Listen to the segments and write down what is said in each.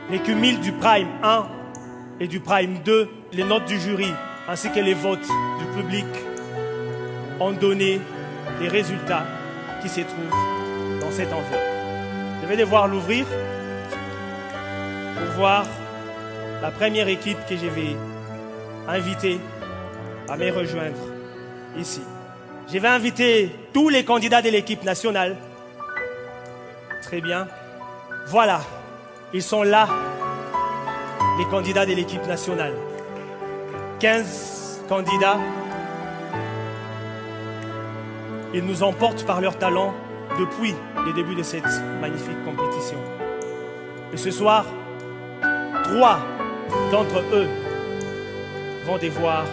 les cumuls du Prime 1 et du Prime 2, les notes du jury, ainsi que les votes du public ont donné les résultats qui se trouvent dans cette enveloppe. Je vais devoir l'ouvrir pour voir la première équipe que je vais inviter à me rejoindre ici. Je vais inviter tous les candidats de l'équipe nationale. Très bien. Voilà, ils sont là, les candidats de l'équipe nationale. 15 candidats. Ils nous emportent par leur talent depuis le début de cette magnifique compétition. Et ce soir, 3 d'entre eux vont devoir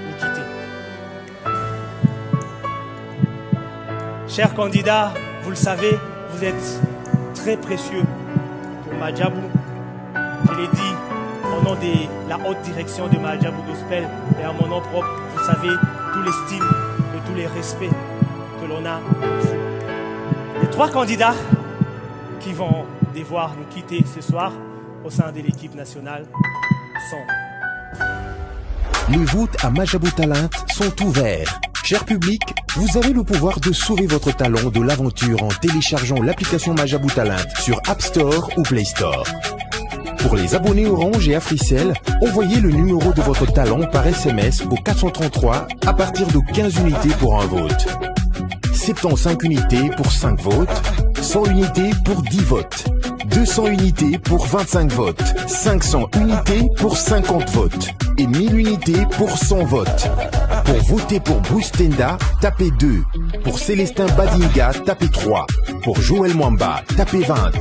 nous quitter. Chers candidats, vous le savez, vous êtes très précieux pour Madjabou. Je l'ai dit au nom de la haute direction de Madjabou Gospel et à mon nom propre, vous savez tout l'estime et tout les respects que l'on a pour vous. Les 3 candidats qui vont devoir nous quitter ce soir au sein de l'équipe nationale sont... Les votes à Madjabou Talent sont ouverts. Cher public, vous avez le pouvoir de sauver votre talent de l'aventure en téléchargeant l'application Madjabou Talent sur App Store ou Play Store. Pour les abonnés Orange et Africell, envoyez le numéro de votre talent par SMS au 433 à partir de 15 unités pour un vote. 75 unités pour 5 votes, 100 unités pour 10 votes, 200 unités pour 25 votes, 500 unités pour 50 votes et 1000 unités pour 100 votes. Pour voter pour Bruce Tenda, tapez 2. Pour Célestin Badinga, tapez 3. Pour Joël Mwamba, tapez 20.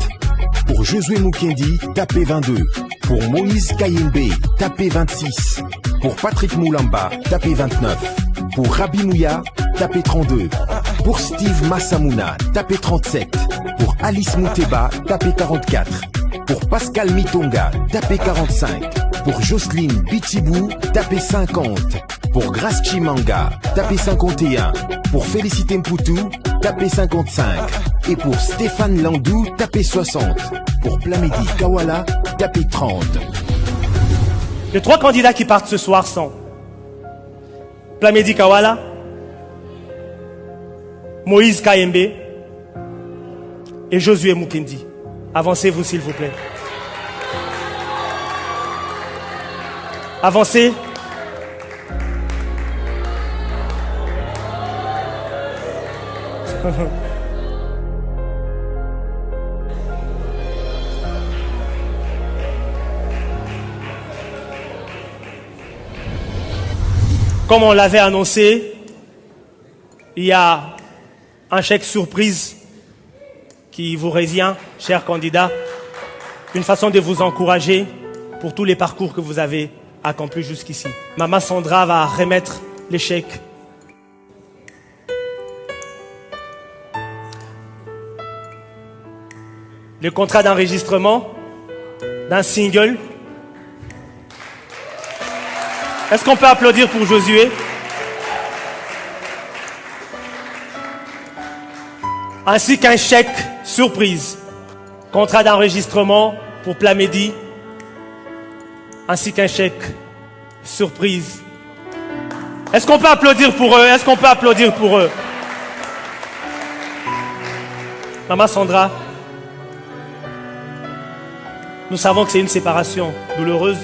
Pour Josué Mukendi, tapez 22. Pour Moïse Kayembe, tapez 26. Pour Patrick Moulamba, tapez 29. Pour Rabi Mouya, tapez 32. Pour Steve Massamouna, tapez 37. Pour Alice Mouteba, tapez 44. Pour Pascal Mitonga, tapez 45. Pour Jocelyne Bichibou, tapez 50. Pour Grace Chimanga, tapez 51. Pour Félicité Mpoutou, tapez 55. Et pour Stéphane Landou, tapez 60. Pour Plamedi Kawala, tapez 30. Les 3 candidats qui partent ce soir sont Plamedi Kawala, Moïse Kayembe et Josué Mukendi. Avancez-vous s'il vous plaît. Avancez. Comme on l'avait annoncé, il y a un chèque surprise qui vous revient, chers candidats, une façon de vous encourager pour tous les parcours que vous avez accomplis jusqu'ici. Maman Sandra va remettre les chèques. Le contrat d'enregistrement d'un single. Est-ce qu'on peut applaudir pour Josué? Ainsi qu'un chèque surprise. Contrat d'enregistrement pour Plamedi. Ainsi qu'un chèque surprise. Est-ce qu'on peut applaudir pour eux? Est-ce qu'on peut applaudir pour eux? Maman Sandra, nous savons que c'est une séparation douloureuse,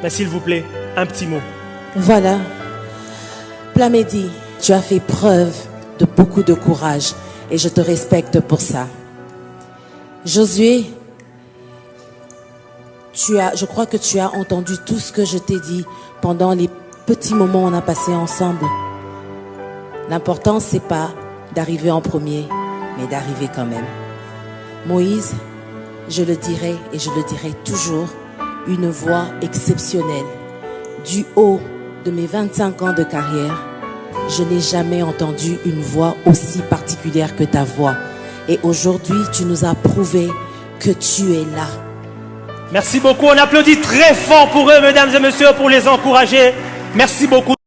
mais s'il vous plaît, un petit mot. Voilà. Plamedi, tu as fait preuve de beaucoup de courage et je te respecte pour ça. Josué, je crois que tu as entendu tout ce que je t'ai dit pendant les petits moments qu'on a passés ensemble. L'important, c'est pas d'arriver en premier, mais d'arriver quand même. Moïse, je le dirai et je le dirai toujours, une voix exceptionnelle. Du haut de mes 25 ans de carrière, je n'ai jamais entendu une voix aussi particulière que ta voix. Et aujourd'hui, tu nous as prouvé que tu es là. Merci beaucoup. On applaudit très fort pour eux, mesdames et messieurs, pour les encourager. Merci beaucoup.